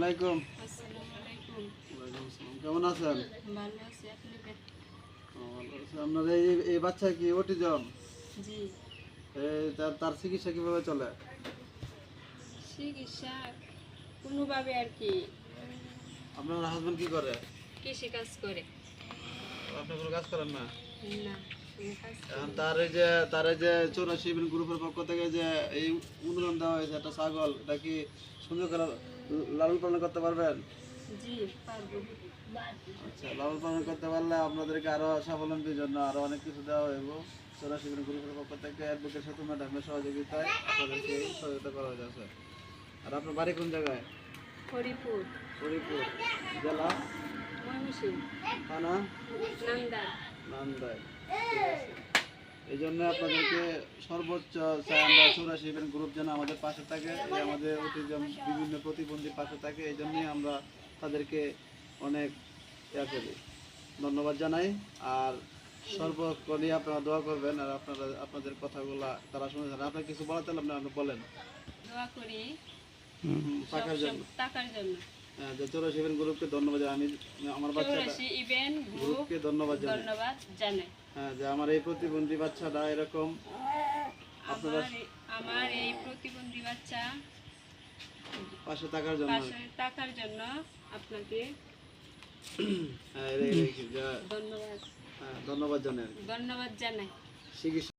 আলাইকুম। আসসালামু আলাইকুম। ওয়ালাইকুম আসসালাম। কেমন আছেন? ভালো আছি, আপনি ভালো আছি। আপনার এই বাচ্চা কি অটিজম? জি। তার চিকিৎসা কিভাবে চলে? চিকিৎসা কোনোভাবে আর কি আপনার হাজবেন্ড কি করে? কৃষি কাজ করে। আপনি কোনো কাজ করেন না? না, কোনো কাজ এখন করে না। তার এই যে 84 গ্রুপের পক্ষ থেকে যে এই অনুদান দেওয়া হয়েছে একটা ছাগল, এটা কি সুন্দর করে লালন পালন করতে পারবেন? জি, পারবো। আচ্ছা, লালন পালন করতে পারলে আপনাদেরকে আরো স্বাবলম্বীর জন্য আরো অনেক কিছু দেওয়া হইব। 84 গ্রুপের পক্ষ থেকে অ্যাডভোকেট সাথে ম্যাডামের সহযোগিতায় আপনাদেরকে এই সহযোগিতা করা যাচ্ছে। আর আপনার বাড়ি কোন জায়গায়? হরিপুর, ফরিদপুর জেলা, ময়মনসিংহ, থানা নান্দার। নান্দাইল। ঠিক আছে। এই জন্য আপনাদেরকে সর্বোচ্চ চাই আমরা 84 গ্রুপ যেন আমাদের পাশে থাকে, এই আমাদের অটিজম বিভিন্ন প্রতিবন্ধীর পাশে থাকে, এই জন্যই আমরা তাদেরকে অনেক ইয়া করি, ধন্যবাদ জানাই। আর সর্বক্ষণই আপনারা দোয়া করবেন, আর আপনাদের কথাগুলা তারা শুনেছেন। আপনার কিছু বলার তাহলে আপনি বলেন। দোয়া করি টাকার জন্য, টাকার জন্য। যে 84 গ্রুপকে ধন্যবাদ জানাই। আমি আমার বাচ্চাটা 84 ইভেন্ট গ্রুপকে ধন্যবাদ জানাই। ধন্যবাদ জানাই। হ্যাঁ, যে আমার এই প্রতিবন্ধী বাচ্চাটা এরকম আপনারা আমার এই প্রতিবন্ধী বাচ্চা পাশে থাকার জন্য, পাশে টাকার জন্য আপনাকে হ্যাঁ, ধন্যবাদ ধন্যবাদ জানাই। ধন্যবাদ জানাই। চিকিৎসা